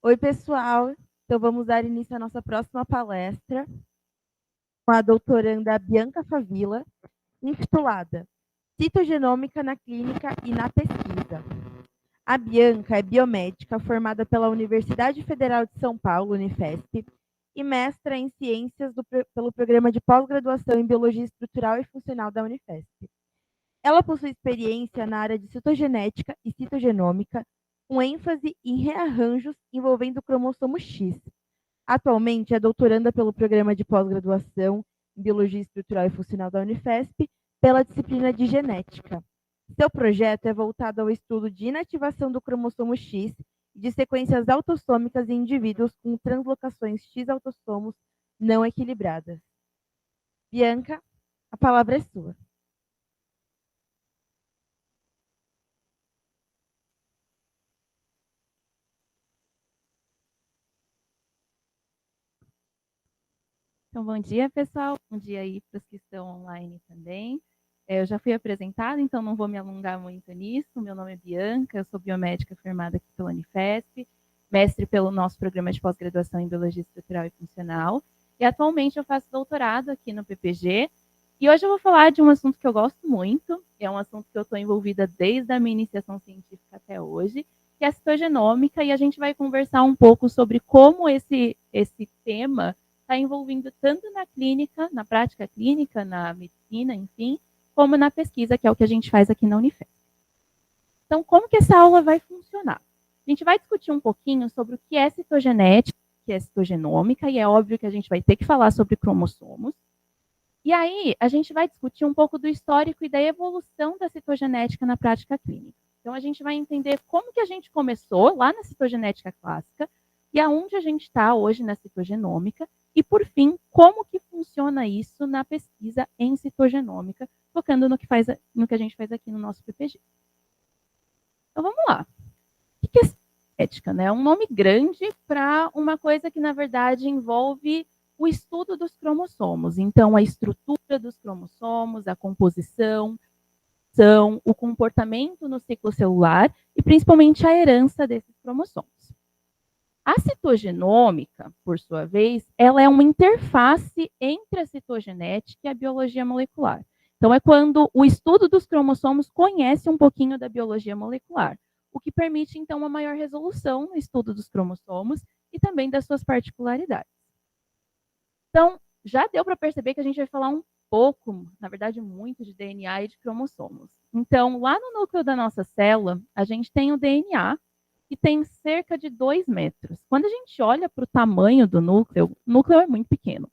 Oi, pessoal. Então, vamos dar início à nossa próxima palestra com a doutoranda Bianca Favila, intitulada Citogenômica na Clínica e na Pesquisa. A Bianca é biomédica formada pela Universidade Federal de São Paulo, Unifesp, e mestra em Ciências pelo Programa de Pós-Graduação em Biologia Estrutural e Funcional da Unifesp. Ela possui experiência na área de citogenética e citogenômica, com ênfase em rearranjos envolvendo o cromossomo X. Atualmente é doutoranda pelo Programa de Pós-Graduação em Biologia Estrutural e Funcional da Unifesp, pela disciplina de Genética. Seu projeto é voltado ao estudo de inativação do cromossomo X e de sequências autossômicas em indivíduos com translocações X-autossomos não equilibradas. Bianca, a palavra é sua. Então, bom dia, pessoal. Bom dia aí para os que estão online também. Eu já fui apresentada, então não vou me alongar muito nisso. Meu nome é Bianca, eu sou biomédica formada aqui pela Unifesp, mestre pelo nosso programa de pós-graduação em Biologia Estrutural e Funcional, e atualmente eu faço doutorado aqui no PPG. E hoje eu vou falar de um assunto que eu gosto muito, é um assunto que eu estou envolvida desde a minha iniciação científica até hoje, que é a citogenômica, e a gente vai conversar um pouco sobre como esse tema está envolvendo tanto na clínica, na prática clínica, na medicina, enfim, como na pesquisa, que é o que a gente faz aqui na Unifesp. Então, como que essa aula vai funcionar? A gente vai discutir um pouquinho sobre o que é citogenética, o que é citogenômica, e é óbvio que a gente vai ter que falar sobre cromossomos. E aí, a gente vai discutir um pouco do histórico e da evolução da citogenética na prática clínica. Então, a gente vai entender como que a gente começou lá na citogenética clássica e aonde a gente está hoje na citogenômica, e, por fim, como que funciona isso na pesquisa em citogenômica, focando no que a gente faz aqui no nosso PPG. Então, vamos lá. O que é citogenética? Né? É um nome grande para uma coisa que, na verdade, envolve o estudo dos cromossomos. Então, a estrutura dos cromossomos, a composição, o comportamento no ciclo celular e, principalmente, a herança desses cromossomos. A citogenômica, por sua vez, ela é uma interface entre a citogenética e a biologia molecular. Então, é quando o estudo dos cromossomos conhece um pouquinho da biologia molecular, o que permite, então, uma maior resolução no estudo dos cromossomos e também das suas particularidades. Então, já deu para perceber que a gente vai falar um pouco, na verdade, muito de DNA e de cromossomos. Então, lá no núcleo da nossa célula, a gente tem o DNA, que tem cerca de 2 metros. Quando a gente olha para o tamanho do núcleo, o núcleo é muito pequeno.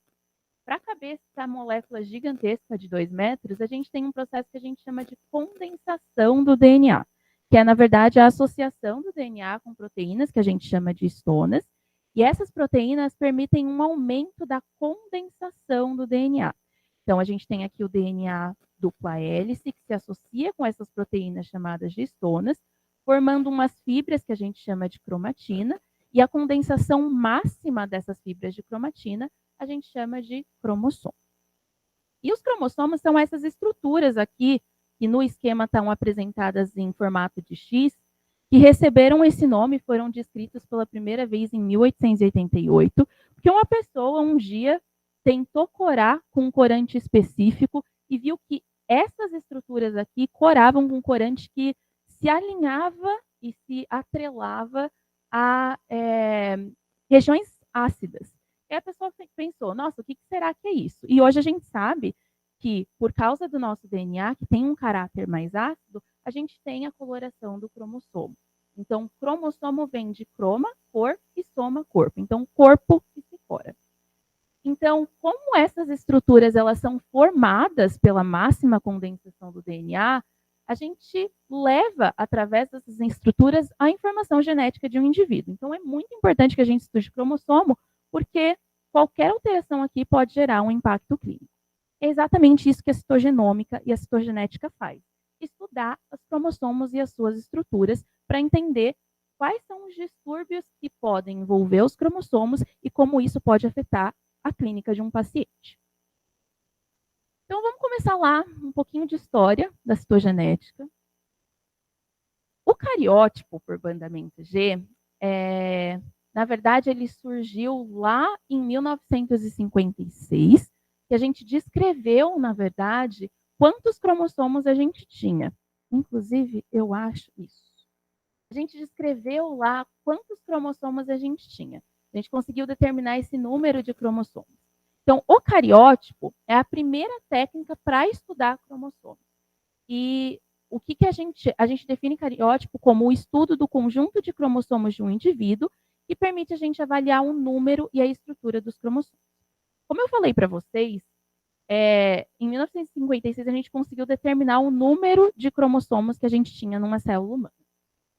Para caber essa molécula gigantesca de 2 metros, a gente tem um processo que a gente chama de condensação do DNA, que é, na verdade, a associação do DNA com proteínas, que a gente chama de histonas, e essas proteínas permitem um aumento da condensação do DNA. Então, a gente tem aqui o DNA dupla hélice, que se associa com essas proteínas chamadas de histonas, formando umas fibras que a gente chama de cromatina, e a condensação máxima dessas fibras de cromatina a gente chama de cromossomo. E os cromossomos são essas estruturas aqui, que no esquema estão apresentadas em formato de X, que receberam esse nome e foram descritos pela primeira vez em 1888, porque uma pessoa um dia tentou corar com um corante específico e viu que essas estruturas aqui coravam com um corante que se alinhava e se atrelava a regiões ácidas. E a pessoa pensou, nossa, o que será que é isso? E hoje a gente sabe que, por causa do nosso DNA, que tem um caráter mais ácido, a gente tem a coloração do cromossomo. Então, cromossomo vem de croma, cor, e soma, corpo. Então, corpo que se cora. Então, como essas estruturas elas são formadas pela máxima condensação do DNA, a gente leva, através dessas estruturas, a informação genética de um indivíduo. Então, é muito importante que a gente estude cromossomo, porque qualquer alteração aqui pode gerar um impacto clínico. É exatamente isso que a citogenômica e a citogenética faz. Estudar os cromossomos e as suas estruturas para entender quais são os distúrbios que podem envolver os cromossomos e como isso pode afetar a clínica de um paciente. Então, vamos começar lá um pouquinho de história da citogenética. O cariótipo por bandamento G Na verdade, ele surgiu lá em 1956, que a gente descreveu, na verdade, quantos cromossomos a gente tinha. Inclusive, eu acho isso. A gente descreveu lá quantos cromossomos a gente tinha. A gente conseguiu determinar esse número de cromossomos. Então, o cariótipo é a primeira técnica para estudar cromossomos. E o que a gente define cariótipo como o estudo do conjunto de cromossomos de um indivíduo que permite a gente avaliar o número e a estrutura dos cromossomos. Como eu falei para vocês, em 1956 a gente conseguiu determinar o número de cromossomos que a gente tinha numa célula humana.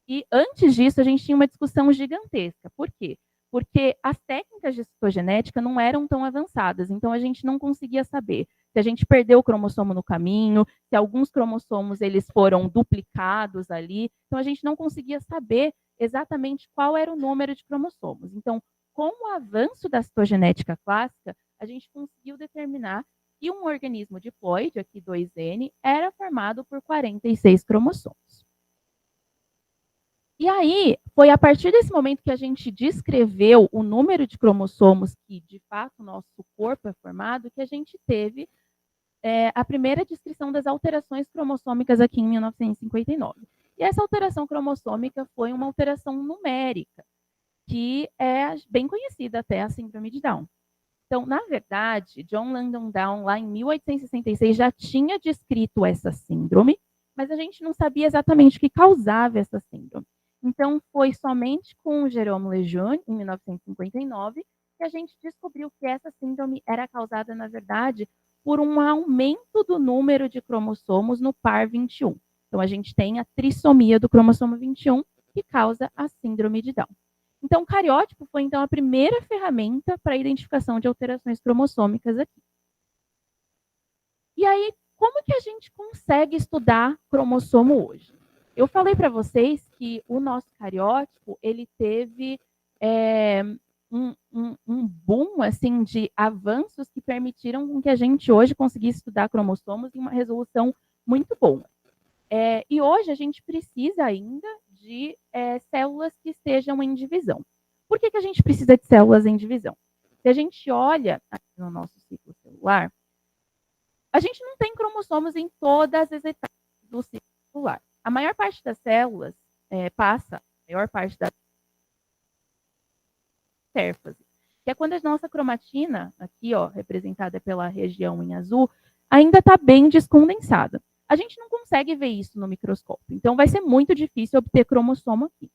E antes disso a gente tinha uma discussão gigantesca. Por quê? Porque as técnicas de citogenética não eram tão avançadas, então a gente não conseguia saber se a gente perdeu o cromossomo no caminho, se alguns cromossomos eles foram duplicados ali, então a gente não conseguia saber exatamente qual era o número de cromossomos. Então, com o avanço da citogenética clássica, a gente conseguiu determinar que um organismo diploide, aqui 2N, era formado por 46 cromossomos. E aí, foi a partir desse momento que a gente descreveu o número de cromossomos que, de fato, o nosso corpo é formado, que a gente teve a primeira descrição das alterações cromossômicas aqui em 1959. E essa alteração cromossômica foi uma alteração numérica, que é bem conhecida até, a síndrome de Down. Então, na verdade, John Langdon Down, lá em 1866, já tinha descrito essa síndrome, mas a gente não sabia exatamente o que causava essa síndrome. Então, foi somente com o Jerome Lejeune, em 1959, que a gente descobriu que essa síndrome era causada, na verdade, por um aumento do número de cromossomos no par 21. Então, a gente tem a trissomia do cromossomo 21, que causa a síndrome de Down. Então, o cariótipo foi, então, a primeira ferramenta para a identificação de alterações cromossômicas aqui. E aí, como que a gente consegue estudar cromossomo hoje? Eu falei para vocês que o nosso cariótipo, ele teve um boom, assim, de avanços que permitiram que a gente hoje conseguisse estudar cromossomos em uma resolução muito boa. E hoje a gente precisa ainda de células que estejam em divisão. Por que a gente precisa de células em divisão? Se a gente olha aqui no nosso ciclo celular, a gente não tem cromossomos em todas as etapas do ciclo celular. A maior parte das células passa, a maior parte da intérfase, que é quando a nossa cromatina, aqui ó, representada pela região em azul, ainda está bem descondensada. A gente não consegue ver isso no microscópio, então vai ser muito difícil obter cromossomo aqui.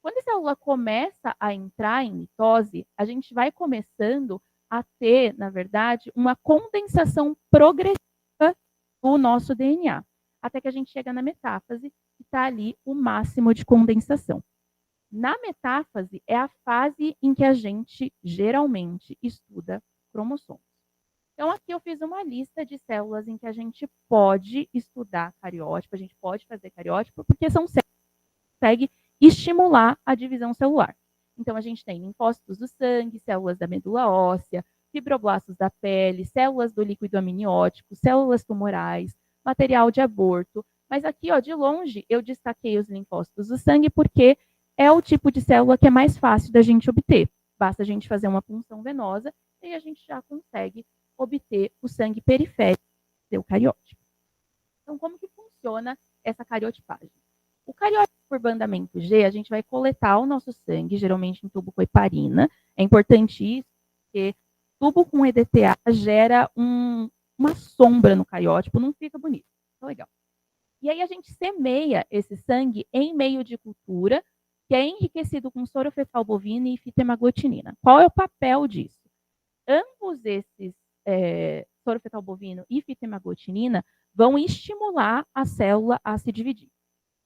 Quando a célula começa a entrar em mitose, a gente vai começando a ter, na verdade, uma condensação progressiva do nosso DNA, até que a gente chega na metáfase, que está ali o máximo de condensação. Na metáfase é a fase em que a gente geralmente estuda cromossomos. Então, aqui eu fiz uma lista de células em que a gente pode estudar cariótipo, a gente pode fazer cariótipo, porque são células que conseguem estimular a divisão celular. Então, a gente tem linfócitos do sangue, células da medula óssea, fibroblastos da pele, células do líquido amniótico, células tumorais, material de aborto. Mas aqui, ó, de longe, eu destaquei os linfócitos do sangue porque é o tipo de célula que é mais fácil da gente obter. Basta a gente fazer uma punção venosa e a gente já consegue obter o sangue periférico do eucariótipo. Então, como que funciona essa cariotipagem? O cariótipo por bandamento G, a gente vai coletar o nosso sangue, geralmente em tubo com heparina. É importante isso, porque tubo com EDTA gera uma sombra no cariótipo, não fica bonito. Então, legal. E aí a gente semeia esse sangue em meio de cultura, que é enriquecido com soro fetal bovino e fita hemaglutinina. Qual é o papel disso? Ambos esses soro fetal bovino e fita hemaglutinina vão estimular a célula a se dividir.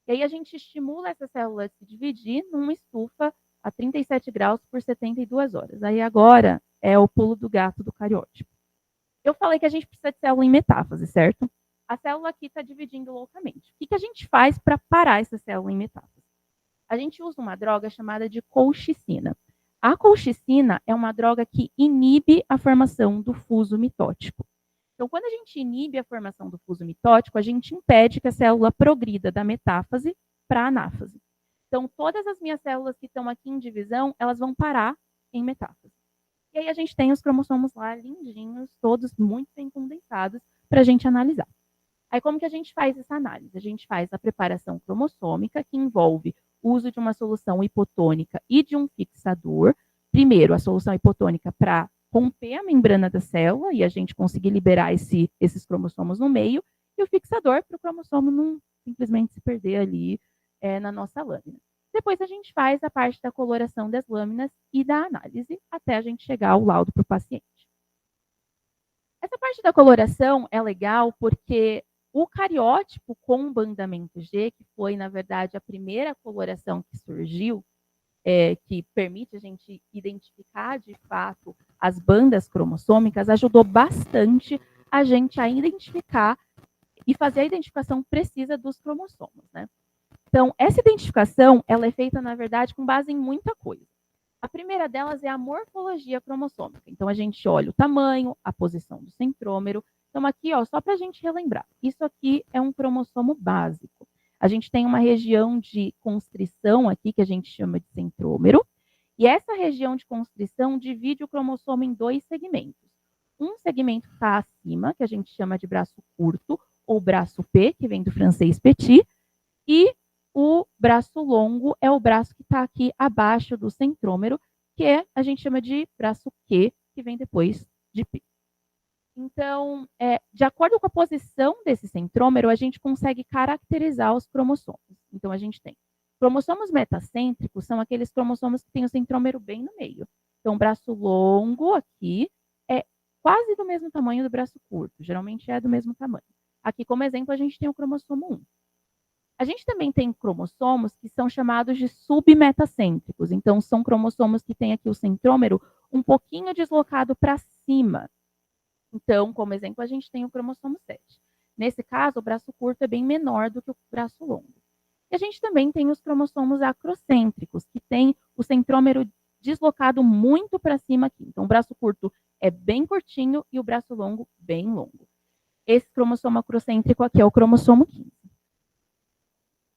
E aí a gente estimula essa célula a se dividir numa estufa a 37 graus por 72 horas. Aí agora é o pulo do gato do cariótipo. Eu falei que a gente precisa de célula em metáfase, certo? A célula aqui está dividindo loucamente. O que a gente faz para parar essa célula em metáfase? A gente usa uma droga chamada de colchicina. A colchicina é uma droga que inibe a formação do fuso mitótico. Então, quando a gente inibe a formação do fuso mitótico, a gente impede que a célula progrida da metáfase para a anáfase. Então, todas as minhas células que estão aqui em divisão, elas vão parar em metáfase. E aí a gente tem os cromossomos lá lindinhos, todos muito bem condensados, para a gente analisar. Aí como que a gente faz essa análise? A gente faz a preparação cromossômica, que envolve o uso de uma solução hipotônica e de um fixador. Primeiro, a solução hipotônica para romper a membrana da célula e a gente conseguir liberar esses cromossomos no meio, e o fixador para o cromossomo não simplesmente se perder ali na nossa lâmina. Depois a gente faz a parte da coloração das lâminas e da análise, até a gente chegar ao laudo para o paciente. Essa parte da coloração é legal porque o cariótipo com bandamento G, que foi, na verdade, a primeira coloração que surgiu, que permite a gente identificar, de fato, as bandas cromossômicas, ajudou bastante a gente a identificar e fazer a identificação precisa dos cromossomos, né? Então, essa identificação, ela é feita, na verdade, com base em muita coisa. A primeira delas é a morfologia cromossômica. Então, a gente olha o tamanho, a posição do centrômero. Então, aqui, ó, só para a gente relembrar, isso aqui é um cromossomo básico. A gente tem uma região de constrição aqui, que a gente chama de centrômero, e essa região de constrição divide o cromossomo em dois segmentos. Um segmento está acima, que a gente chama de braço curto, ou braço P, que vem do francês petit, e o braço longo é o braço que está aqui abaixo do centrômero, que a gente chama de braço Q, que vem depois de P. Então, de acordo com a posição desse centrômero, a gente consegue caracterizar os cromossomos. Então, a gente tem cromossomos metacêntricos, são aqueles cromossomos que têm o centrômero bem no meio. Então, o braço longo aqui é quase do mesmo tamanho do braço curto, geralmente é do mesmo tamanho. Aqui, como exemplo, a gente tem o cromossomo 1. A gente também tem cromossomos que são chamados de submetacêntricos. Então, são cromossomos que têm aqui o centrômero um pouquinho deslocado para cima. Então, como exemplo, a gente tem o cromossomo 7. Nesse caso, o braço curto é bem menor do que o braço longo. E a gente também tem os cromossomos acrocêntricos, que têm o centrômero deslocado muito para cima aqui. Então, o braço curto é bem curtinho e o braço longo bem longo. Esse cromossomo acrocêntrico aqui é o cromossomo 15.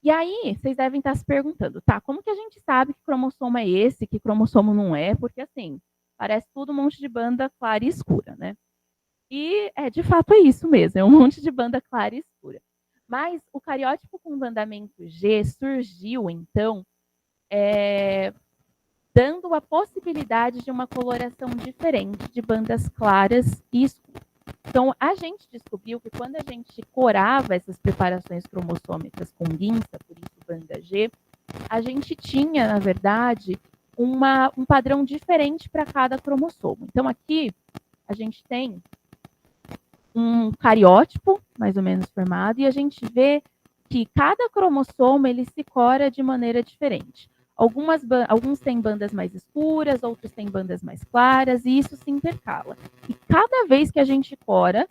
E aí, vocês devem estar se perguntando, tá, como que a gente sabe que cromossomo é esse, que cromossomo não é? Porque, assim, parece tudo um monte de banda clara e escura, né? E, de fato, é isso mesmo, é um monte de banda clara e escura. Mas o cariótipo com bandamento G surgiu, então, dando a possibilidade de uma coloração diferente de bandas claras e escuras. Então, a gente descobriu que quando a gente corava essas preparações cromossômicas com guinça, por isso banda G, a gente tinha, na verdade, um padrão diferente para cada cromossomo. Então, aqui a gente tem um cariótipo, mais ou menos formado, e a gente vê que cada cromossomo ele se cora de maneira diferente. Alguns têm bandas mais escuras, outros têm bandas mais claras, e isso se intercala. E cada vez que a gente cora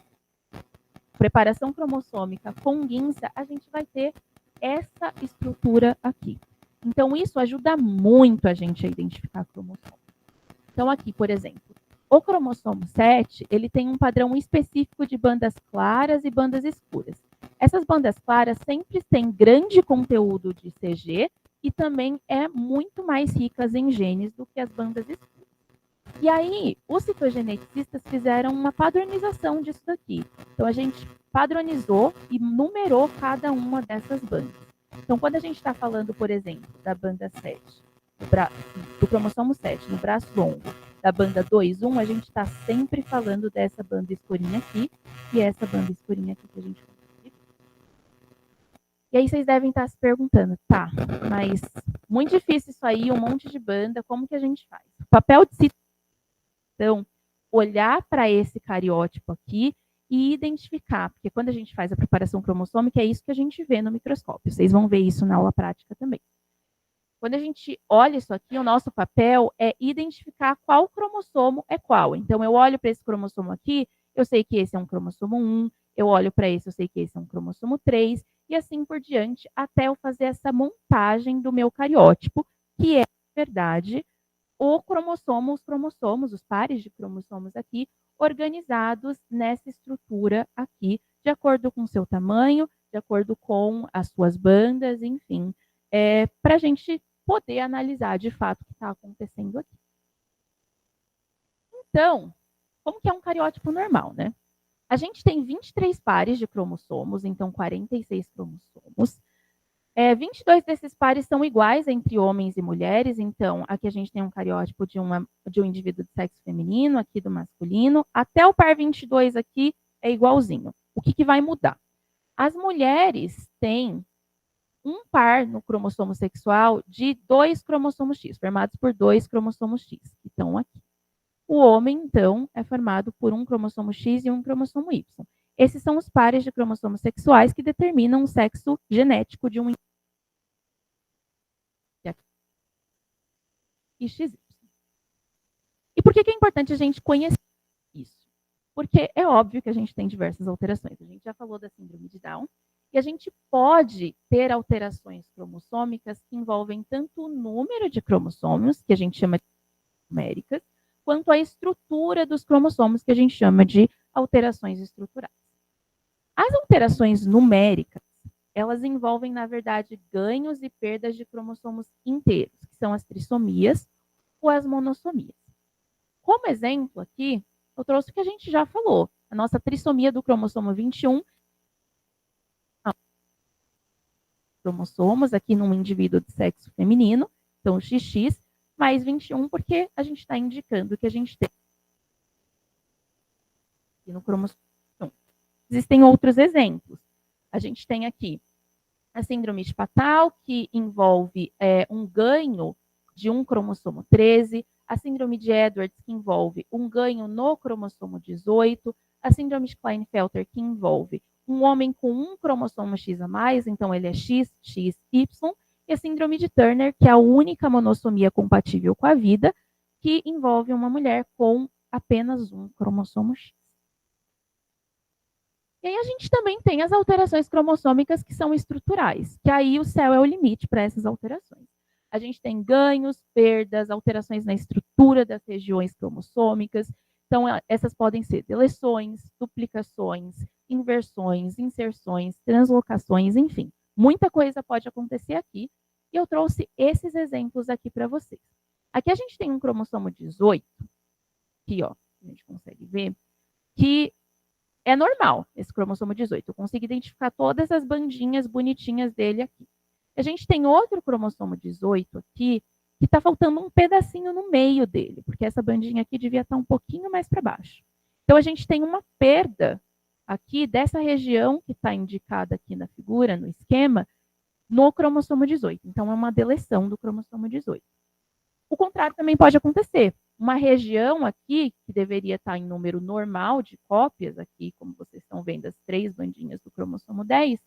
preparação cromossômica com guinça, a gente vai ter essa estrutura aqui. Então, isso ajuda muito a gente a identificar cromossomo. Então, aqui, por exemplo, o cromossomo 7, ele tem um padrão específico de bandas claras e bandas escuras. Essas bandas claras sempre têm grande conteúdo de CG e também é muito mais ricas em genes do que as bandas escuras. E aí, os citogeneticistas fizeram uma padronização disso daqui. Então, a gente padronizou e numerou cada uma dessas bandas. Então, quando a gente está falando, por exemplo, da banda 7, do cromossomo 7, no braço longo, da banda 2,1, a gente está sempre falando dessa banda escurinha aqui e essa banda escurinha aqui que a gente consegue ver. E aí vocês devem estar se perguntando, tá, mas muito difícil isso aí, um monte de banda, como que a gente faz? O papel de então, olhar para esse cariótipo aqui e identificar, porque quando a gente faz a preparação cromossômica, é isso que a gente vê no microscópio. Vocês vão ver isso na aula prática também. Quando a gente olha isso aqui, o nosso papel é identificar qual cromossomo é qual. Então, eu olho para esse cromossomo aqui, eu sei que esse é um cromossomo 1, eu olho para esse, eu sei que esse é um cromossomo 3, e assim por diante, até eu fazer essa montagem do meu cariótipo, que é, na verdade, os cromossomos, os pares de cromossomos aqui, organizados nessa estrutura aqui, de acordo com o seu tamanho, de acordo com as suas bandas, enfim, para a gente poder analisar de fato o que está acontecendo aqui. Então, como que é um cariótipo normal, né? A gente tem 23 pares de cromossomos, então 46 cromossomos. 22 desses pares são iguais entre homens e mulheres, então aqui a gente tem um cariótipo de um indivíduo de sexo feminino, aqui do masculino, até o par 22 aqui é igualzinho. O que vai mudar? As mulheres têm um par no cromossomo sexual de 2 cromossomos X, formados por 2 cromossomos X, que estão aqui. O homem, então, é formado por um cromossomo X e um cromossomo Y. Esses são os pares de cromossomos sexuais que determinam o sexo genético de um e XY. E por que é importante a gente conhecer isso? Porque é óbvio que a gente tem diversas alterações. A gente já falou da síndrome de Down, e a gente pode ter alterações cromossômicas que envolvem tanto o número de cromossomos, que a gente chama de numéricas, quanto a estrutura dos cromossomos, que a gente chama de alterações estruturais. As alterações numéricas, elas envolvem, na verdade, ganhos e perdas de cromossomos inteiros, que são as trissomias ou as monossomias. Como exemplo aqui, eu trouxe o que a gente já falou, a nossa trissomia do cromossomo 21, cromossomos aqui num indivíduo de sexo feminino, então o XX, mais 21, porque a gente está indicando que a gente tem aqui no cromossomo 21. Existem outros exemplos. A gente tem aqui a síndrome de Patal, que envolve um ganho de um cromossomo 13, a síndrome de Edwards, que envolve um ganho no cromossomo 18, a síndrome de Klinefelter, que envolve um homem com um cromossomo X a mais, então ele é X, X, Y, e a síndrome de Turner, que é a única monossomia compatível com a vida, que envolve uma mulher com apenas um cromossomo X. E aí a gente também tem as alterações cromossômicas que são estruturais, que aí o céu é o limite para essas alterações. A gente tem ganhos, perdas, alterações na estrutura das regiões cromossômicas. Então, essas podem ser deleções, duplicações, inversões, inserções, translocações, enfim. Muita coisa pode acontecer aqui. E eu trouxe esses exemplos aqui para vocês. Aqui a gente tem um cromossomo 18, aqui, ó, a gente consegue ver, que é normal, esse cromossomo 18. Eu consigo identificar todas as bandinhas bonitinhas dele aqui. A gente tem outro cromossomo 18 aqui, que está faltando um pedacinho no meio dele, porque essa bandinha aqui devia estar um pouquinho mais para baixo. Então, a gente tem uma perda aqui dessa região que está indicada aqui na figura, no esquema, no cromossomo 18. Então, é uma deleção do cromossomo 18. O contrário também pode acontecer. Uma região aqui, que deveria estar em número normal de cópias, aqui, como vocês estão vendo, as 3 bandinhas do cromossomo 10,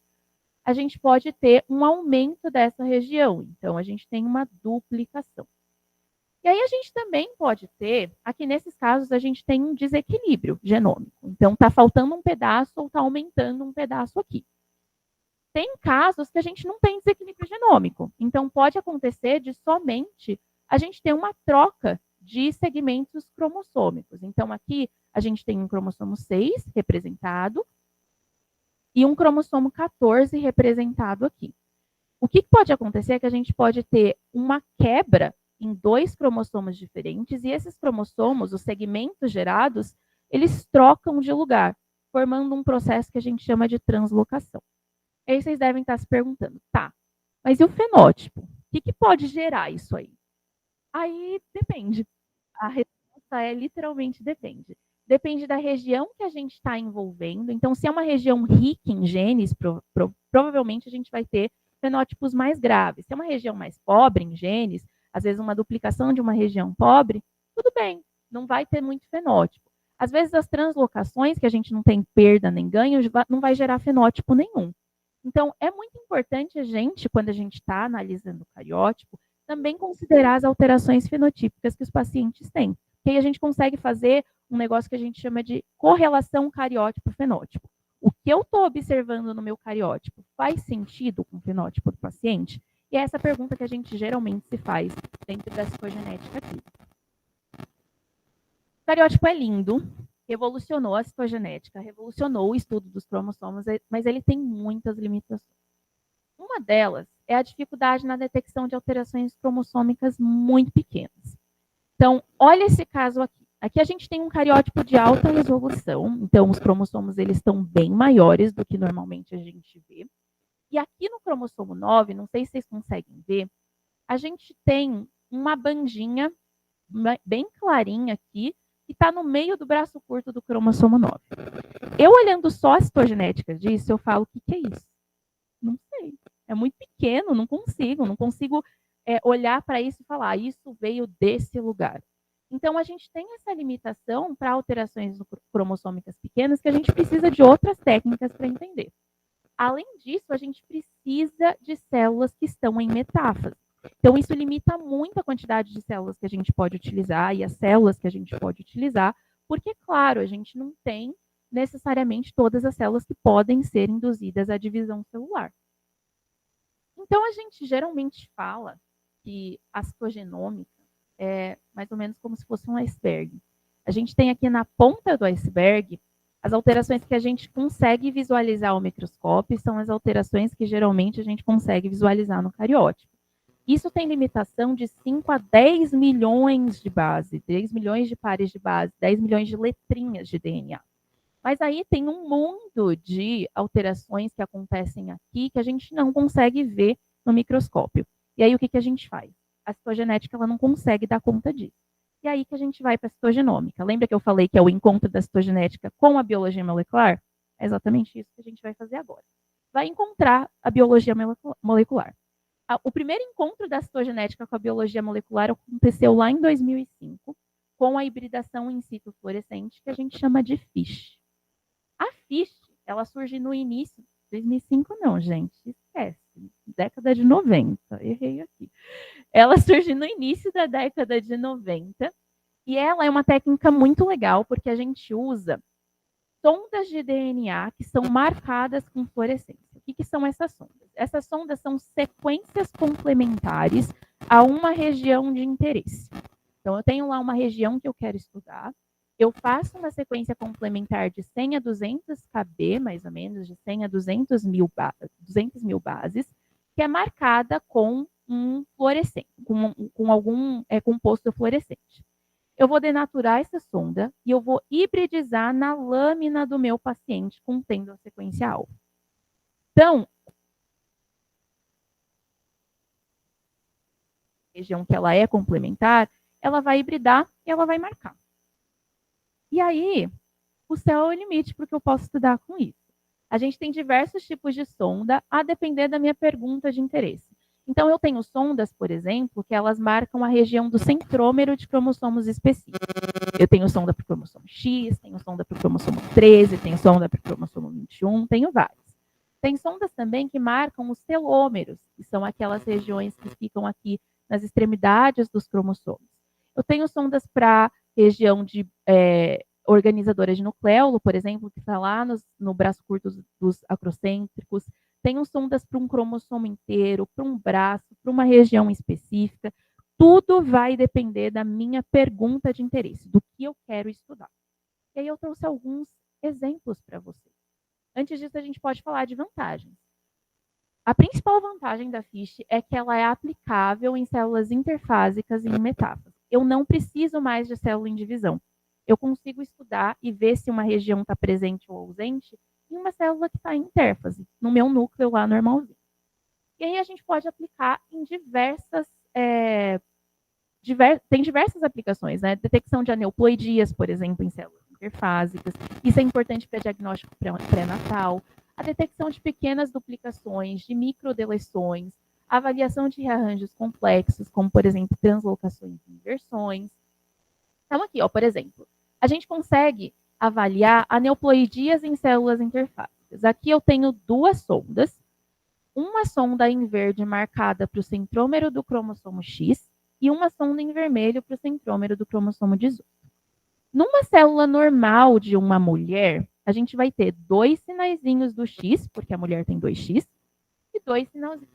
a gente pode ter um aumento dessa região. Então, a gente tem uma duplicação. E aí, a gente também pode ter, aqui nesses casos, a gente tem um desequilíbrio genômico. Então, está faltando um pedaço ou está aumentando um pedaço aqui. Tem casos que a gente não tem desequilíbrio genômico. Então, pode acontecer de somente a gente ter uma troca de segmentos cromossômicos. Então, aqui a gente tem um cromossomo 6 representado e um cromossomo 14 representado aqui. O que pode acontecer é que a gente pode ter uma quebra em 2 cromossomos diferentes e esses cromossomos, os segmentos gerados, eles trocam de lugar, formando um processo que a gente chama de translocação. Aí vocês devem estar se perguntando, tá, mas e o fenótipo? O que pode gerar isso aí? Aí depende. A resposta é literalmente depende. Depende da região que a gente está envolvendo. Então, se é uma região rica em genes, provavelmente a gente vai ter fenótipos mais graves. Se é uma região mais pobre em genes, às vezes uma duplicação de uma região pobre, tudo bem, não vai ter muito fenótipo. Às vezes as translocações, que a gente não tem perda nem ganho, não vai gerar fenótipo nenhum. Então, é muito importante a gente, quando a gente está analisando o cariótipo, também considerar as alterações fenotípicas que os pacientes têm. Porque aí a gente consegue fazer um negócio que a gente chama de correlação cariótipo-fenótipo. O que eu estou observando no meu cariótipo faz sentido com o fenótipo do paciente? E é essa pergunta que a gente geralmente se faz dentro da citogenética clínica. O cariótipo é lindo, revolucionou a citogenética, revolucionou o estudo dos cromossomos, mas ele tem muitas limitações. Uma delas é a dificuldade na detecção de alterações cromossômicas muito pequenas. Então, olha esse caso aqui. Aqui a gente tem um cariótipo de alta resolução, então os cromossomos eles estão bem maiores do que normalmente a gente vê. E aqui no cromossomo 9, não sei se vocês conseguem ver, a gente tem uma bandinha bem clarinha aqui, que está no meio do braço curto do cromossomo 9. Eu olhando só a citogenética disso, eu falo, o que é isso? Não sei. É muito pequeno, não consigo olhar para isso e falar, isso veio desse lugar. Então, a gente tem essa limitação para alterações cromossômicas pequenas que a gente precisa de outras técnicas para entender. Além disso, a gente precisa de células que estão em metáfase. Então, isso limita muito a quantidade de células que a gente pode utilizar e as células que a gente pode utilizar, porque, claro, a gente não tem necessariamente todas as células que podem ser induzidas à divisão celular. Então, a gente geralmente fala que a citogenômica é mais ou menos como se fosse um iceberg. A gente tem aqui na ponta do iceberg as alterações que a gente consegue visualizar ao microscópio, são as alterações que geralmente a gente consegue visualizar no cariótipo. Isso tem limitação de 5 a 10 milhões de base, 10 milhões de pares de base, 10 milhões de letrinhas de DNA. Mas aí tem um mundo de alterações que acontecem aqui que a gente não consegue ver no microscópio. E aí o que a gente faz? A citogenética ela não consegue dar conta disso. E aí que a gente vai para a citogenômica. Lembra que eu falei que é o encontro da citogenética com a biologia molecular? É exatamente isso que a gente vai fazer agora. Vai encontrar a biologia molecular. O primeiro encontro da citogenética com a biologia molecular aconteceu lá em 2005, com a hibridação in situ fluorescente, que a gente chama de FISH. A FISH, ela surge no início, 2005 não, gente, esquece, década de 90, errei aqui. Ela surge no início da década de 90 e ela é uma técnica muito legal porque a gente usa sondas de DNA que são marcadas com fluorescência. O que são essas sondas? Essas sondas são sequências complementares a uma região de interesse. Então, eu tenho lá uma região que eu quero estudar, eu faço uma sequência complementar de 100 a 200 kb, mais ou menos, de 100 a 200 mil bases, que é marcada com um fluorescente, com algum composto fluorescente. Eu vou denaturar essa sonda e eu vou hibridizar na lâmina do meu paciente, contendo a sequência alfa. Então, a região que ela é complementar, ela vai hibridar e ela vai marcar. E aí, o céu é o limite para o que eu posso estudar com isso. A gente tem diversos tipos de sonda, a depender da minha pergunta de interesse. Então, eu tenho sondas, por exemplo, que elas marcam a região do centrômero de cromossomos específicos. Eu tenho sonda para o cromossomo X, tenho sonda para o cromossomo 13, tenho sonda para o cromossomo 21, tenho vários. Tem sondas também que marcam os telômeros, que são aquelas regiões que ficam aqui nas extremidades dos cromossomos. Eu tenho sondas para região de organizadora de nucleolo, por exemplo, que está lá no braço curto dos acrocêntricos. Tenho sondas para um cromossomo inteiro, para um braço, para uma região específica. Tudo vai depender da minha pergunta de interesse, do que eu quero estudar. E aí eu trouxe alguns exemplos para vocês. Antes disso, a gente pode falar de vantagens. A principal vantagem da FISH é que ela é aplicável em células interfásicas e em metáfase. Eu não preciso mais de célula em divisão. Eu consigo estudar e ver se uma região está presente ou ausente em uma célula que está em intérfase, no meu núcleo lá normalzinho. E aí a gente pode aplicar em tem diversas aplicações, né? Detecção de aneuploidias, por exemplo, em células interfásicas. Isso é importante para diagnóstico pré-natal. A detecção de pequenas duplicações, de microdeleções, avaliação de rearranjos complexos, como, por exemplo, translocações e inversões. Então, aqui, ó, por exemplo, a gente consegue avaliar aneuploidias em células interfásicas. Aqui eu tenho duas sondas. Uma sonda em verde marcada para o centrômero do cromossomo X e uma sonda em vermelho para o centrômero do cromossomo 18. Numa célula normal de uma mulher, a gente vai ter 2 sinaizinhos do X, porque a mulher tem 2X, e 2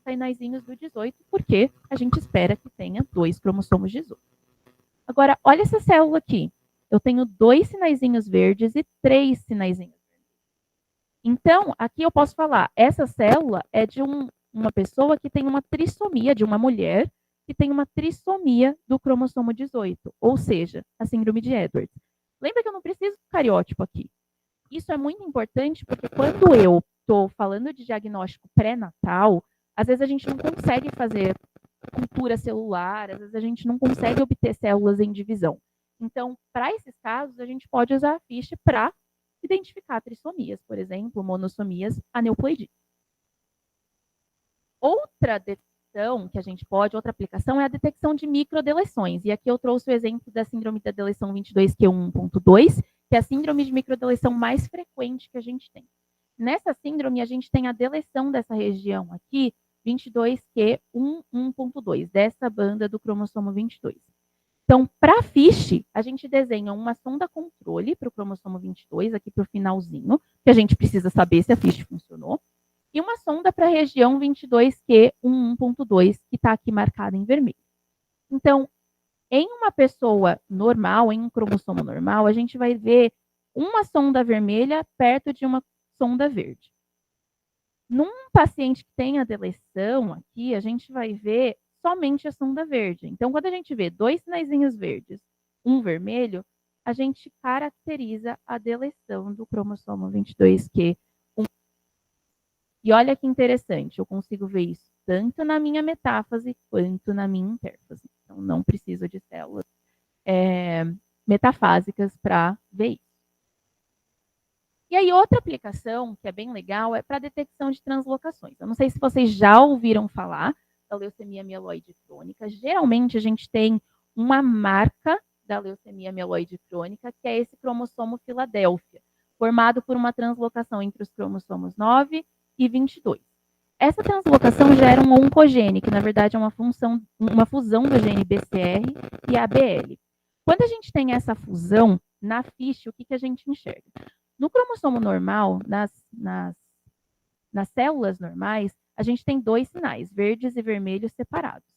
sinaizinhos do 18, porque a gente espera que tenha 2 cromossomos 18. Agora, olha essa célula aqui. Eu tenho 2 sinaizinhos verdes e 3 sinaizinhos verdes. Então, aqui eu posso falar, essa célula é de um uma pessoa que tem uma trissomia, de uma mulher que tem uma trissomia do cromossomo 18, ou seja, a síndrome de Edwards. Lembra que eu não preciso do cariótipo aqui. Isso é muito importante porque quando eu estou falando de diagnóstico pré-natal, às vezes a gente não consegue fazer cultura celular, às vezes a gente não consegue obter células em divisão. Então, para esses casos, a gente pode usar a ficha para identificar trissomias, por exemplo, monossomias, aneuploidia. Outra detecção que a gente pode, outra aplicação é a detecção de microdeleções. E aqui eu trouxe o exemplo da síndrome da deleção 22q1.2, que é a síndrome de microdeleção mais frequente que a gente tem. Nessa síndrome, a gente tem a deleção dessa região aqui, 22q11.2, dessa banda do cromossomo 22. Então, para a FISH, a gente desenha uma sonda controle para o cromossomo 22, aqui para o finalzinho, que a gente precisa saber se a FISH funcionou, e uma sonda para a região 22q11.2, que está aqui marcada em vermelho. Então, em uma pessoa normal, em um cromossomo normal, a gente vai ver uma sonda vermelha perto de uma sonda verde. Num paciente que tem a deleção aqui, a gente vai ver somente a sonda verde. Então, quando a gente vê dois sinaizinhos verdes, um vermelho, a gente caracteriza a deleção do cromossomo 22q. E olha que interessante, eu consigo ver isso tanto na minha metáfase quanto na minha intérfase. Então, não preciso de células metafásicas para ver isso. E aí, outra aplicação que é bem legal é para detecção de translocações. Eu não sei se vocês já ouviram falar da leucemia mieloide crônica. Geralmente, a gente tem uma marca da leucemia mieloide crônica, que é esse cromossomo Filadélfia, formado por uma translocação entre os cromossomos 9 e 22. Essa translocação gera um oncogene, que na verdade é uma fusão do gene BCR e ABL. Quando a gente tem essa fusão, na FISH, o que a gente enxerga? No cromossomo normal, nas células normais, a gente tem dois sinais, verdes e vermelhos separados.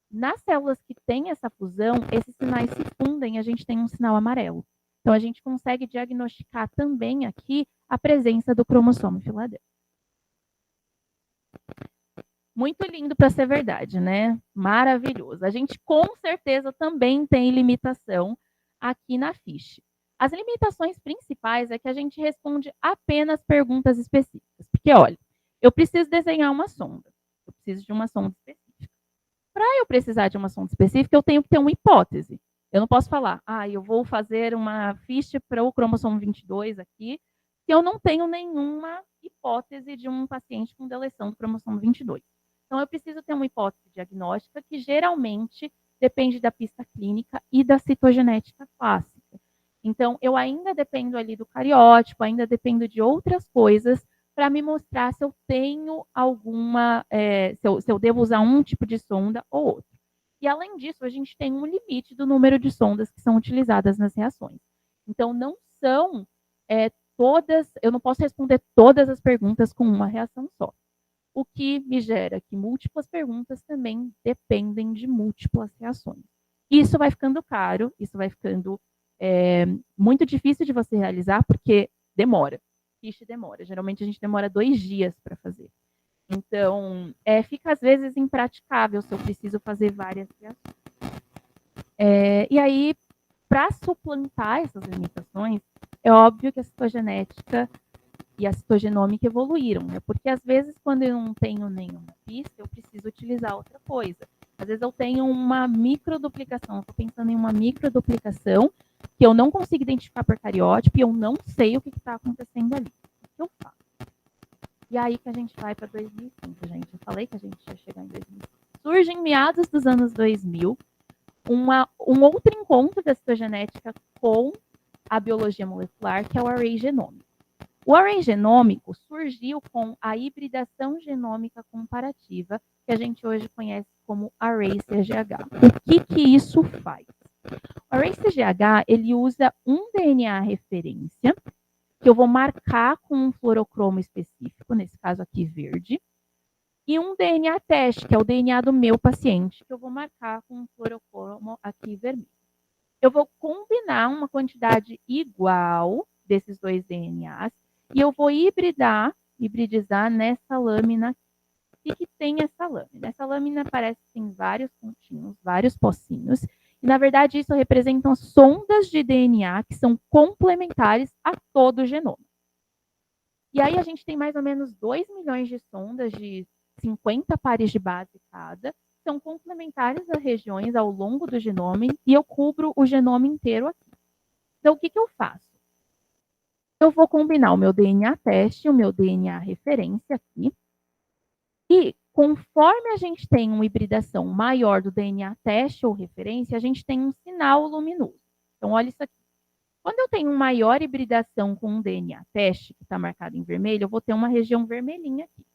Nas células que têm essa fusão, esses sinais se fundem e a gente tem um sinal amarelo. Então, a gente consegue diagnosticar também aqui a presença do cromossomo Filadélfia. Muito lindo para ser verdade, né? Maravilhoso. A gente com certeza também tem limitação aqui na FISH. As limitações principais é que a gente responde apenas perguntas específicas. Porque, olha, eu preciso desenhar uma sonda. Eu preciso de uma sonda específica. Para eu precisar de uma sonda específica, eu tenho que ter uma hipótese. Eu não posso falar, eu vou fazer uma ficha para o cromossomo 22 aqui, se eu não tenho nenhuma hipótese de um paciente com deleção do cromossomo 22. Então, eu preciso ter uma hipótese diagnóstica que geralmente depende da pista clínica e da citogenética clássica. Então, eu ainda dependo ali do cariótipo, ainda dependo de outras coisas para me mostrar se eu tenho alguma, se eu devo usar um tipo de sonda ou outro. E, além disso, a gente tem um limite do número de sondas que são utilizadas nas reações. Então, não são todas, eu não posso responder todas as perguntas com uma reação só. O que me gera que múltiplas perguntas também dependem de múltiplas reações. Isso vai ficando caro, isso vai ficando muito difícil de você realizar, porque demora. FISH demora. Geralmente a gente demora 2 dias para fazer. Então, fica às vezes impraticável se eu preciso fazer várias reações. E aí, para suplantar essas limitações, é óbvio que a citogenética e a citogenômica evoluíram, né? Porque às vezes, quando eu não tenho nenhuma pista, eu preciso utilizar outra coisa. Às vezes eu tenho uma microduplicação, eu estou pensando em uma microduplicação que eu não consigo identificar por cariótipo e eu não sei o que está acontecendo ali. O que eu faço? E aí que a gente vai para 2005, gente. Eu falei que a gente ia chegar em 2005. Surge em meados dos anos 2000 um outro encontro da citogenética com a biologia molecular, que é o array genômico. O array genômico surgiu com a hibridação genômica comparativa, que a gente hoje conhece como array CGH. O que isso faz? O array CGH, ele usa um DNA referência, que eu vou marcar com um fluorocromo específico, nesse caso aqui verde, e um DNA teste, que é o DNA do meu paciente, que eu vou marcar com um fluorocromo aqui vermelho. Eu vou combinar uma quantidade igual desses dois DNAs e eu vou hibridizar nessa lâmina. e que tem essa lâmina. Essa lâmina parece que tem vários pontinhos, vários pocinhos, e na verdade isso representam sondas de DNA que são complementares a todo o genoma. E aí a gente tem mais ou menos 2 milhões de sondas de 50 pares de base cada, são complementares a regiões ao longo do genoma e eu cubro o genoma inteiro aqui. Então, o que eu faço? Eu vou combinar o meu DNA teste, o meu DNA referência aqui, e conforme a gente tem uma hibridação maior do DNA teste ou referência, a gente tem um sinal luminoso. Então, olha isso aqui. Quando eu tenho maior hibridação com um DNA teste, que está marcado em vermelho, eu vou ter uma região vermelhinha aqui.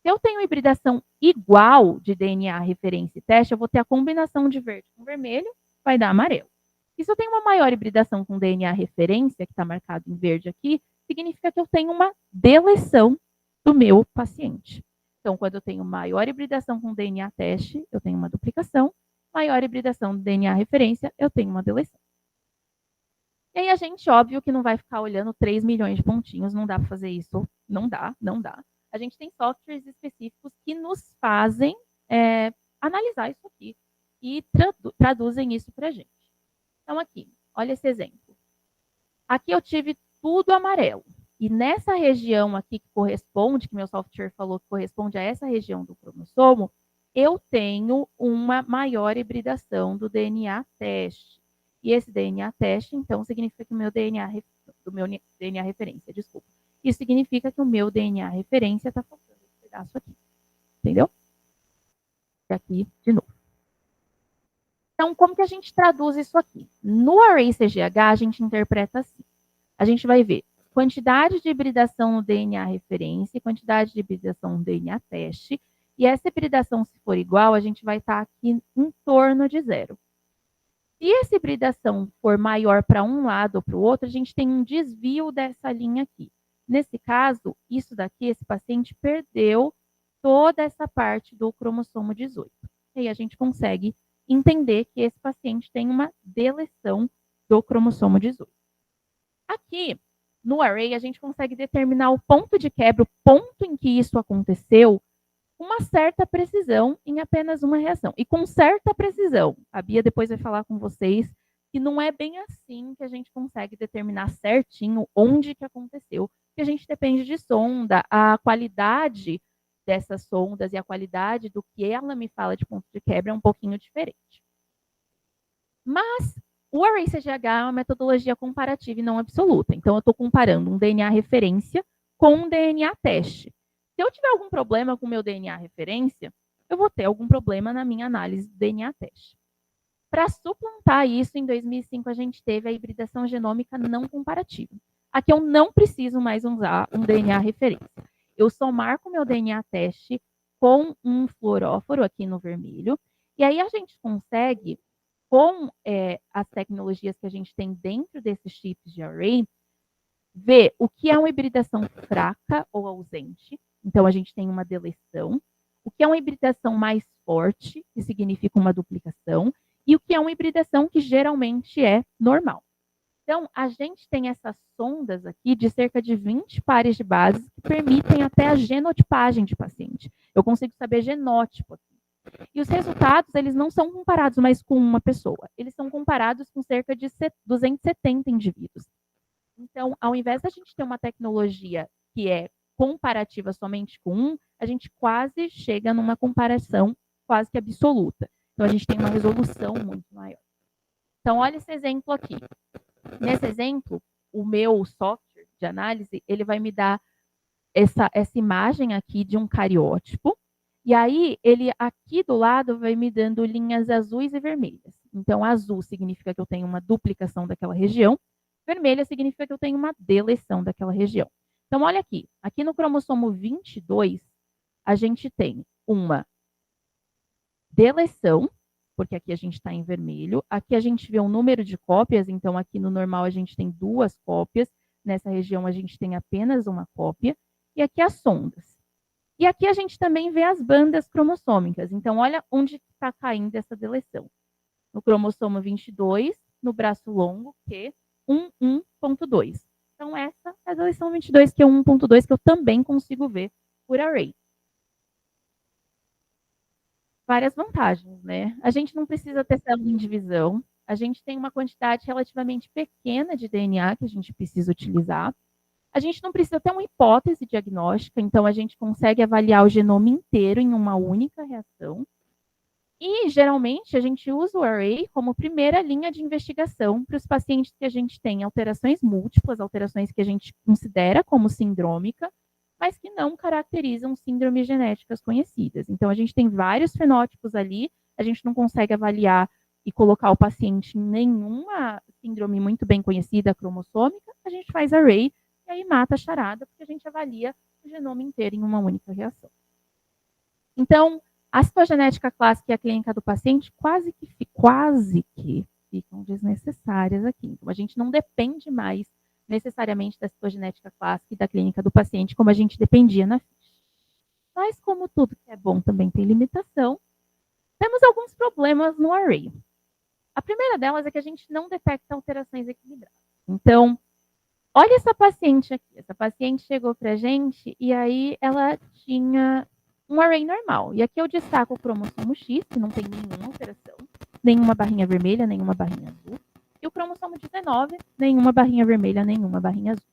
Se eu tenho hibridação igual de DNA referência e teste, eu vou ter a combinação de verde com vermelho, vai dar amarelo. E se eu tenho uma maior hibridação com DNA referência, que está marcado em verde aqui, significa que eu tenho uma deleção do meu paciente. Então, quando eu tenho maior hibridação com DNA teste, eu tenho uma duplicação. Maior hibridação do DNA referência, eu tenho uma deleção. E aí a gente, óbvio, que não vai ficar olhando 3 milhões de pontinhos, não dá para fazer isso, não dá. A gente tem softwares específicos que nos fazem analisar isso aqui e traduzem isso para a gente. Então, aqui, olha esse exemplo. Aqui eu tive tudo amarelo. E nessa região aqui que corresponde, que meu software falou que corresponde a essa região do cromossomo, eu tenho uma maior hibridação do DNA teste. E esse DNA teste, então, significa que o meu DNA referência, desculpa. Isso significa que o meu DNA referência está faltando esse pedaço aqui. Entendeu? E aqui, de novo. Então, como que a gente traduz isso aqui? No Array CGH, a gente interpreta assim. A gente vai ver quantidade de hibridação no DNA referência e quantidade de hibridação no DNA teste. E essa hibridação, se for igual, a gente vai estar aqui em torno de 0. Se essa hibridação for maior para um lado ou para o outro, a gente tem um desvio dessa linha aqui. Nesse caso, isso daqui, esse paciente perdeu toda essa parte do cromossomo 18. E aí a gente consegue entender que esse paciente tem uma deleção do cromossomo 18. Aqui, no array, a gente consegue determinar o ponto de quebra, o ponto em que isso aconteceu, com uma certa precisão em apenas uma reação. E com certa precisão, a Bia depois vai falar com vocês que não é bem assim que a gente consegue determinar certinho onde que aconteceu, porque a gente depende de sonda, a qualidade dessas sondas e a qualidade do que ela me fala de ponto de quebra é um pouquinho diferente. Mas o Array CGH é uma metodologia comparativa e não absoluta. Então, eu estou comparando um DNA referência com um DNA teste. Se eu tiver algum problema com o meu DNA referência, eu vou ter algum problema na minha análise do DNA teste. Para suplantar isso, em 2005, a gente teve a hibridação genômica não comparativa. Aqui eu não preciso mais usar um DNA referência. Eu só marco meu DNA teste com um fluoróforo aqui no vermelho, e aí a gente consegue, com as tecnologias que a gente tem dentro desses chips de array, ver o que é uma hibridação fraca ou ausente. Então, a gente tem uma deleção. O que é uma hibridação mais forte, que significa uma duplicação. E o que é uma hibridação que geralmente é normal. Então, a gente tem essas sondas aqui de cerca de 20 pares de bases que permitem até a genotipagem de paciente. Eu consigo saber genótipo aqui. E os resultados, eles não são comparados mais com uma pessoa. Eles são comparados com cerca de 270 indivíduos. Então, ao invés da gente ter uma tecnologia que é comparativa somente com um, a gente quase chega numa comparação quase que absoluta. Então, a gente tem uma resolução muito maior. Então, olha esse exemplo aqui. Nesse exemplo, o meu software de análise, ele vai me dar essa imagem aqui de um cariótipo. E aí, ele aqui do lado vai me dando linhas azuis e vermelhas. Então, azul significa que eu tenho uma duplicação daquela região. Vermelha significa que eu tenho uma deleção daquela região. Então, olha aqui. Aqui no cromossomo 22, a gente tem uma deleção, porque aqui a gente está em vermelho. Aqui a gente vê um número de cópias, então aqui no normal a gente tem 2 cópias. Nessa região a gente tem apenas uma cópia. E aqui as sondas. E aqui a gente também vê as bandas cromossômicas. Então, olha onde está caindo essa deleção. No cromossomo 22, no braço longo, Q, 1.2. Então, essa é a deleção 22, que é 1.2, que eu também consigo ver por array. várias vantagens, né? A gente não precisa ter célula em divisão, a gente tem uma quantidade relativamente pequena de DNA que a gente precisa utilizar. A gente não precisa ter uma hipótese diagnóstica, então a gente consegue avaliar o genoma inteiro em uma única reação. E, geralmente, a gente usa o array como primeira linha de investigação para os pacientes que a gente tem alterações múltiplas, alterações que a gente considera como sindrômica, mas que não caracterizam síndromes genéticas conhecidas. Então, a gente tem vários fenótipos ali, a gente não consegue avaliar e colocar o paciente em nenhuma síndrome muito bem conhecida cromossômica, a gente faz array e aí mata a charada, porque a gente avalia o genoma inteiro em uma única reação. Então, a citogenética clássica e a clínica do paciente quase que ficam desnecessárias aqui. Então, a gente não depende mais necessariamente da citogenética clássica e da clínica do paciente como a gente dependia na ficha. Mas, como tudo que é bom também tem limitação, temos alguns problemas no array. A primeira delas é que a gente não detecta alterações equilibradas. Então, olha essa paciente aqui. Essa paciente chegou para a gente e aí ela tinha um array normal. E aqui eu destaco o cromossomo X, que não tem nenhuma alteração, nenhuma barrinha vermelha, nenhuma barrinha azul. E o cromossomo 19, nenhuma barrinha vermelha, nenhuma barrinha azul.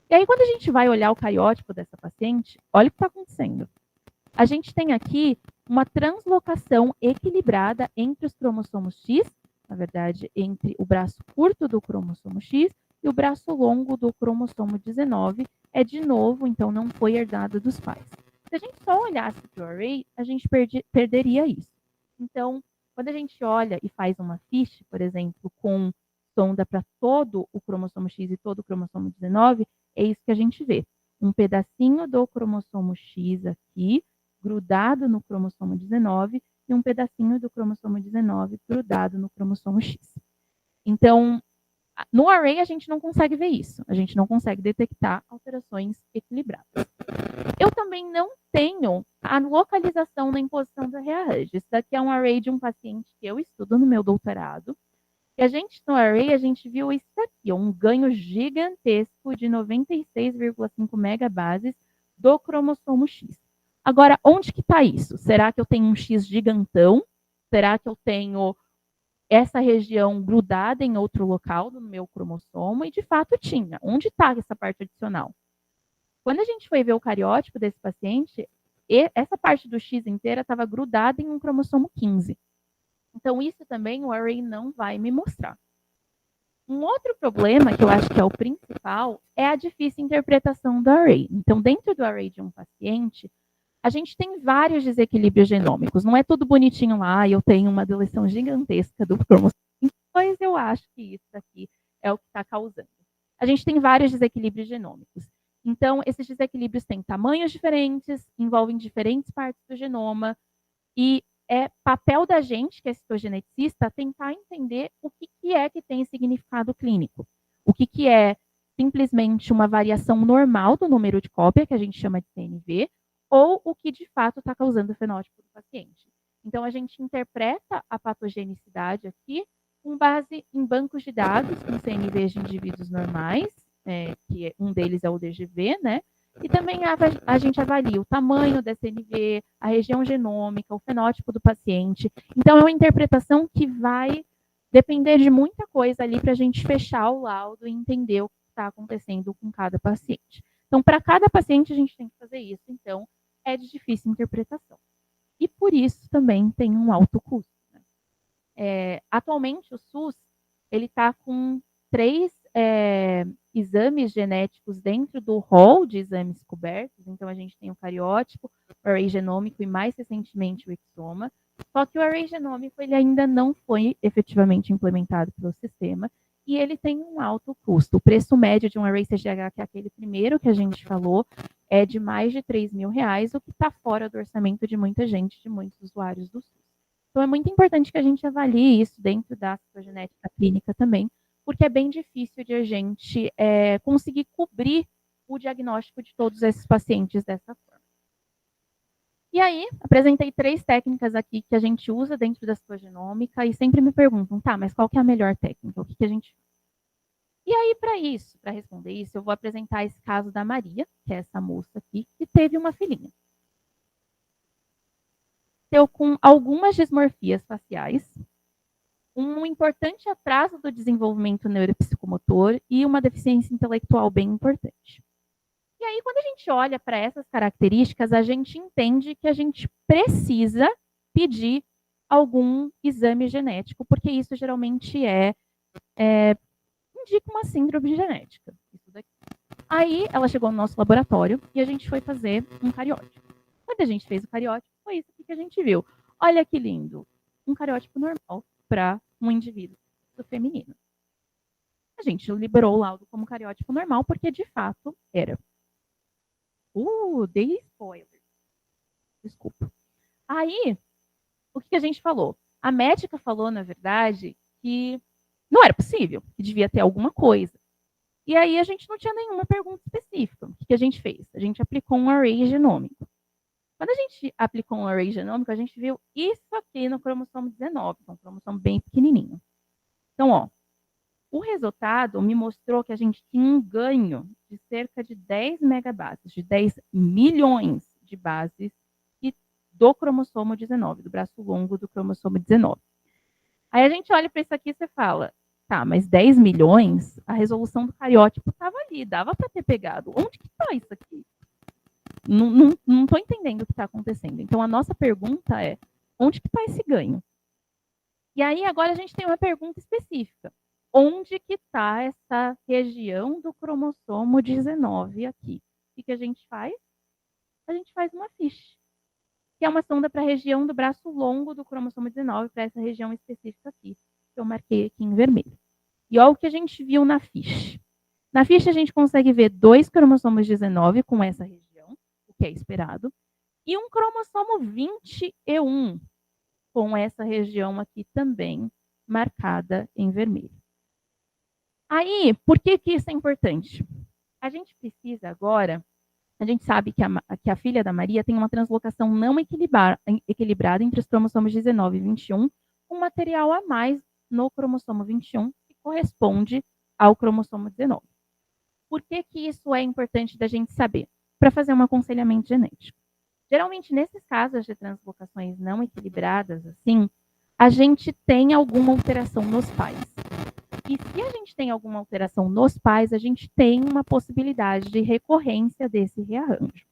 E aí, quando a gente vai olhar o cariótipo dessa paciente, olha o que está acontecendo. A gente tem aqui uma translocação equilibrada entre os cromossomos X, na verdade, entre o braço curto do cromossomo X e o braço longo do cromossomo 19. É de novo, então, não foi herdado dos pais. Se a gente só olhasse para o array, a gente perderia isso. Então, quando a gente olha e faz uma ficha, por exemplo, com sonda para todo o cromossomo X e todo o cromossomo 19, é isso que a gente vê. Um pedacinho do cromossomo X aqui, grudado no cromossomo 19, e um pedacinho do cromossomo 19 grudado no cromossomo X. Então, no array, a gente não consegue ver isso. A gente não consegue detectar alterações equilibradas. Eu também não tenho a localização na imposição da rearranjo. Isso daqui é um array de um paciente que eu estudo no meu doutorado. E a gente, no array, a gente viu isso aqui, um ganho gigantesco de 96,5 megabases do cromossomo X. Agora, onde que está isso? Será que eu tenho um X gigantão? Será que eu tenho essa região grudada em outro local do meu cromossomo? E, de fato, tinha. Onde está essa parte adicional? Quando a gente foi ver o cariótipo desse paciente, essa parte do X inteira estava grudada em um cromossomo 15. Então, isso também o array não vai me mostrar. Um outro problema, que eu acho que é o principal, é a difícil interpretação do array. Então, dentro do array de um paciente, a gente tem vários desequilíbrios genômicos. Não é tudo bonitinho lá, eu tenho uma deleção gigantesca do cromossomo, pois eu acho que isso aqui é o que está causando. A gente tem vários desequilíbrios genômicos. Então, esses desequilíbrios têm tamanhos diferentes, envolvem diferentes partes do genoma, e é papel da gente, que é citogeneticista, tentar entender o que é que tem significado clínico. O que é simplesmente uma variação normal do número de cópia, que a gente chama de CNV, ou o que de fato está causando o fenótipo do paciente. Então, a gente interpreta a patogenicidade aqui com base em bancos de dados com CNVs de indivíduos normais, que um deles é o DGV, né? E também a gente avalia o tamanho da CNV, a região genômica, o fenótipo do paciente. Então, é uma interpretação que vai depender de muita coisa ali para a gente fechar o laudo e entender o que está acontecendo com cada paciente. Então, para cada paciente, a gente tem que fazer isso. Então, é de difícil interpretação. E por isso também tem um alto custo. Né? Atualmente, o SUS ele está com 3 exames genéticos dentro do rol de exames cobertos. Então, a gente tem o cariótipo, o array genômico e, mais recentemente, o exoma. Só que o array genômico ele ainda não foi efetivamente implementado pelo sistema e ele tem um alto custo. O preço médio de um array CGH, que é aquele primeiro que a gente falou, é de mais de R$3.000, o que está fora do orçamento de muita gente, de muitos usuários do SUS. Então, é muito importante que a gente avalie isso dentro da citogenética clínica também, porque é bem difícil de a gente conseguir cobrir o diagnóstico de todos esses pacientes dessa forma. E aí, apresentei 3 técnicas aqui que a gente usa dentro da citogenômica e sempre me perguntam, tá, mas qual que é a melhor técnica? O que a gente faz? E aí, para responder isso, eu vou apresentar esse caso da Maria, que é essa moça aqui, que teve uma filhinha. nasceu com algumas dismorfias faciais, um importante atraso do desenvolvimento neuropsicomotor e uma deficiência intelectual bem importante. E aí, quando a gente olha para essas características, a gente entende que a gente precisa pedir algum exame genético, porque isso geralmente indica uma síndrome genética. Isso daqui. Aí, ela chegou no nosso laboratório e a gente foi fazer um cariótipo. Quando a gente fez o cariótipo, foi isso que a gente viu. Olha que lindo, um cariótipo normal para um indivíduo feminino. A gente liberou o laudo como cariótipo normal, porque de fato era. Dei spoiler. Desculpa. Aí, o que a gente falou? A médica falou, na verdade, que não era possível, que devia ter alguma coisa. E aí a gente não tinha nenhuma pergunta específica. O que a gente fez? A gente aplicou um array genômico. Quando a gente aplicou um array genômico, a gente viu isso aqui no cromossomo 19, que é um cromossomo bem pequenininho. Então, ó, o resultado me mostrou que a gente tinha um ganho de cerca de 10 megabases, de 10 milhões de bases do cromossomo 19, do braço longo do cromossomo 19. Aí a gente olha para isso aqui e você fala, tá, mas 10 milhões, a resolução do cariótipo estava ali, dava para ter pegado. Onde que está isso aqui? Não estou entendendo o que está acontecendo. Então, a nossa pergunta é, onde que está esse ganho? E aí, agora a gente tem uma pergunta específica. Onde que está essa região do cromossomo 19 aqui? O que a gente faz? A gente faz uma ficha, que é uma sonda para a região do braço longo do cromossomo 19, para essa região específica aqui, que eu marquei aqui em vermelho. E olha o que a gente viu na ficha. Na ficha, a gente consegue ver 2 cromossomos 19 com essa região, o que é esperado, e um cromossomo 21 com essa região aqui também marcada em vermelho. Aí, por que isso é importante? A gente precisa agora, a gente sabe que a filha da Maria tem uma translocação não equilibrada entre os cromossomos 19 e 21, com material a mais no cromossomo 21, que corresponde ao cromossomo 19. Por que isso é importante da gente saber? Para fazer um aconselhamento genético. Geralmente, nesses casos de translocações não equilibradas, assim, a gente tem alguma alteração nos pais. E se a gente tem alguma alteração nos pais, a gente tem uma possibilidade de recorrência desse rearranjo.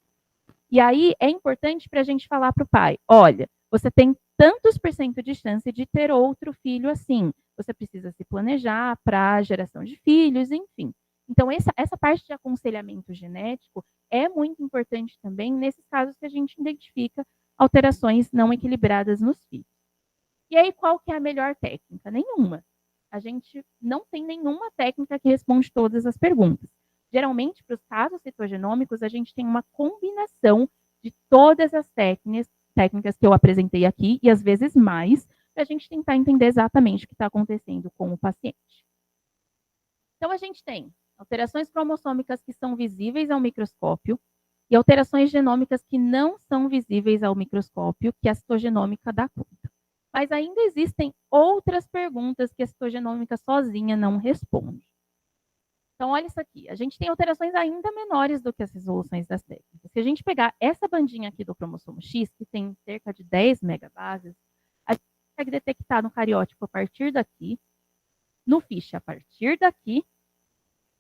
E aí é importante para a gente falar para o pai: olha, você tem tantos % de chance de ter outro filho assim. Você precisa se planejar para a geração de filhos, enfim. Então, essa parte de aconselhamento genético é muito importante também nesses casos que a gente identifica alterações não equilibradas nos filhos. E aí, qual que é a melhor técnica? Nenhuma. A gente não tem nenhuma técnica que responde todas as perguntas. Geralmente, para os casos citogenômicos, a gente tem uma combinação de todas as técnicas que eu apresentei aqui, e às vezes mais, para a gente tentar entender exatamente o que está acontecendo com o paciente. Então, a gente tem alterações cromossômicas que são visíveis ao microscópio e alterações genômicas que não são visíveis ao microscópio, que a citogenômica dá conta. Mas ainda existem outras perguntas que a citogenômica sozinha não responde. Então, olha isso aqui. A gente tem alterações ainda menores do que as resoluções das técnicas. Se a gente pegar essa bandinha aqui do cromossomo X, que tem cerca de 10 megabases, a gente consegue detectar no cariótipo a partir daqui, no FISH a partir daqui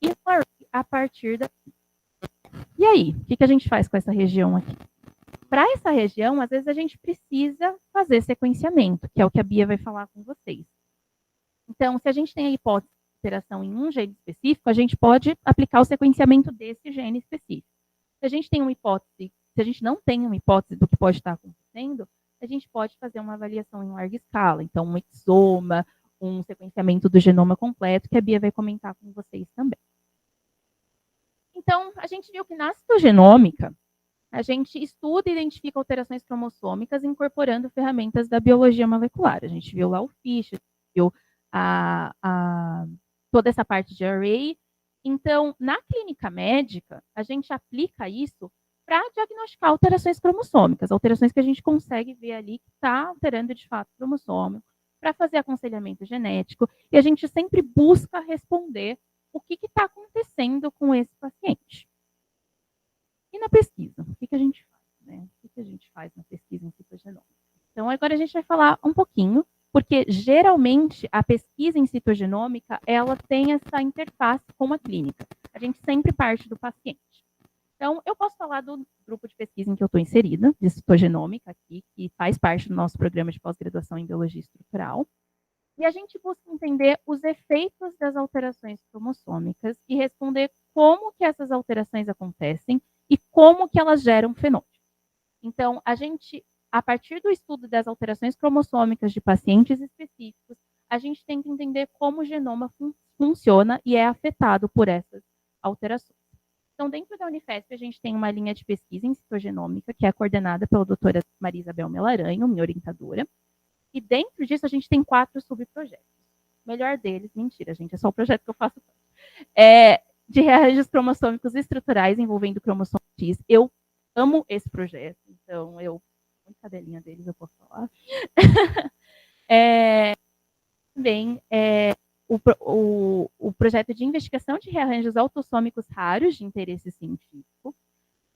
e no array a partir daqui. E aí, o que a gente faz com essa região aqui? Para essa região, às vezes a gente precisa fazer sequenciamento, que é o que a Bia vai falar com vocês. Então, se a gente tem a hipótese de alteração em um gene específico, a gente pode aplicar o sequenciamento desse gene específico. Se a gente tem uma hipótese, se a gente não tem uma hipótese do que pode estar acontecendo, a gente pode fazer uma avaliação em larga escala. Então, um exoma, um sequenciamento do genoma completo, que a Bia vai comentar com vocês também. Então, a gente viu que na citogenômica, a gente estuda e identifica alterações cromossômicas incorporando ferramentas da biologia molecular. A gente viu lá o FISH, viu toda essa parte de array. Então, na clínica médica, a gente aplica isso para diagnosticar alterações cromossômicas, alterações que a gente consegue ver ali que está alterando de fato o cromossomo, para fazer aconselhamento genético, e a gente sempre busca responder o que está acontecendo com esse paciente. E na pesquisa, o que a gente faz? Né? O que a gente faz na pesquisa em citogenômica? Então, agora a gente vai falar um pouquinho, porque geralmente a pesquisa em citogenômica, ela tem essa interface com a clínica. A gente sempre parte do paciente. Então, eu posso falar do grupo de pesquisa em que eu estou inserida, de citogenômica aqui, que faz parte do nosso programa de pós-graduação em biologia estrutural. E a gente busca entender os efeitos das alterações cromossômicas e responder como que essas alterações acontecem e como que elas geram fenótipos. Então, a gente, a partir do estudo das alterações cromossômicas de pacientes específicos, a gente tenta entender como o genoma funciona e é afetado por essas alterações. Então, dentro da Unifesp, a gente tem uma linha de pesquisa em citogenômica, que é coordenada pela doutora Maria Isabel Melaranho, minha orientadora. E dentro disso, a gente tem 4 subprojetos. O melhor deles, mentira, gente, é só o projeto que eu faço. De rearranjos cromossômicos estruturais envolvendo cromossomo X. Eu amo esse projeto, então eu... Muito cadelinha deles, eu posso falar. Também o projeto de investigação de rearranjos autossômicos raros de interesse científico.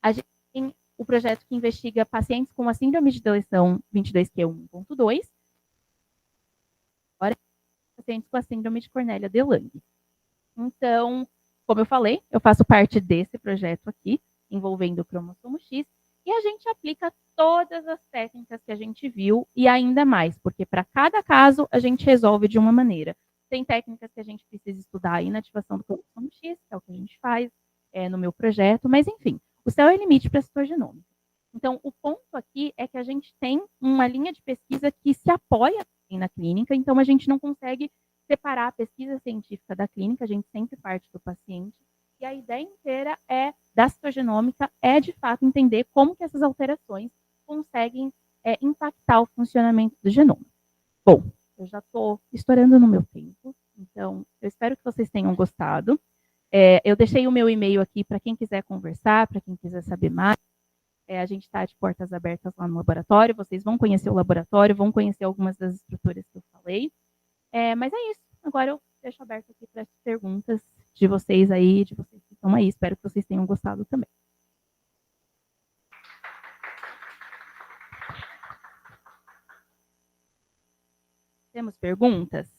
A gente tem o projeto que investiga pacientes com a síndrome de deleção 22q1.2, agora pacientes com a síndrome de Cornélia de Lange. Então, como eu falei, eu faço parte desse projeto aqui, envolvendo o cromossomo X, e a gente aplica todas as técnicas que a gente viu e ainda mais, porque para cada caso a gente resolve de uma maneira. Tem técnicas que a gente precisa estudar a inativação do cromossomo X, que é o que a gente faz no meu projeto, mas enfim, o céu é o limite para a citogenômica. Então, o ponto aqui é que a gente tem uma linha de pesquisa que se apoia na clínica, então a gente não consegue separar a pesquisa científica da clínica, a gente sempre parte do paciente, e a ideia inteira da citogenômica é, de fato, entender como que essas alterações conseguem impactar o funcionamento do genoma. Bom, eu já estou estourando no meu tempo, então eu espero que vocês tenham gostado. Eu deixei o meu e-mail aqui para quem quiser conversar, para quem quiser saber mais. A gente está de portas abertas lá no laboratório, vocês vão conhecer o laboratório, vão conhecer algumas das estruturas que eu falei. Mas é isso, agora eu deixo aberto aqui para as perguntas de vocês aí, de vocês que estão aí, espero que vocês tenham gostado também. Temos perguntas?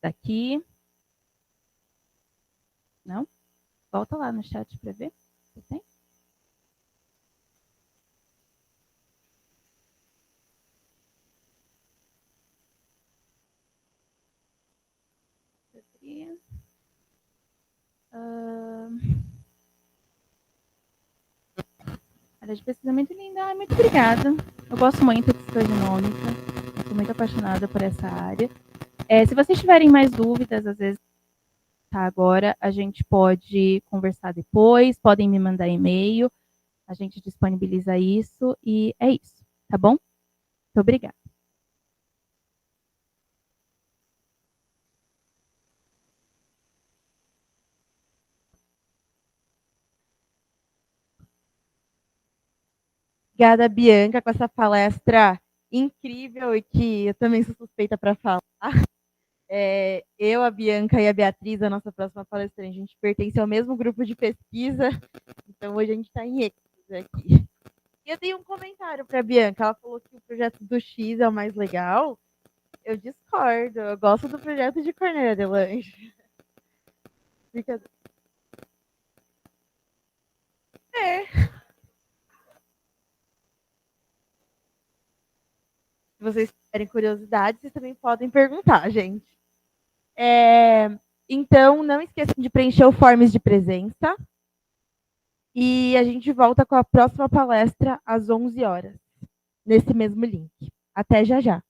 Daqui? Não? Volta lá no chat para ver. Você tem? Área de pesquisa muito linda. Muito obrigada. Eu gosto muito de citogenômica. Sou muito apaixonada por essa área. Se vocês tiverem mais dúvidas, às vezes, tá, agora, a gente pode conversar depois, podem me mandar e-mail, a gente disponibiliza isso e é isso, tá bom? Muito obrigada. Obrigada, Bianca, com essa palestra incrível e que eu também sou suspeita para falar. Eu, a Bianca e a Beatriz, a nossa próxima palestrante, a gente pertence ao mesmo grupo de pesquisa, então hoje a gente está em êxtase aqui. E eu tenho um comentário para a Bianca, ela falou que o projeto do X é o mais legal. Eu discordo, eu gosto do projeto de Cornélia de Lange. Se vocês tiverem curiosidade, vocês também podem perguntar, gente. Então, não esqueçam de preencher o forms de presença. E a gente volta com a próxima palestra às 11 horas, nesse mesmo link. Até já já.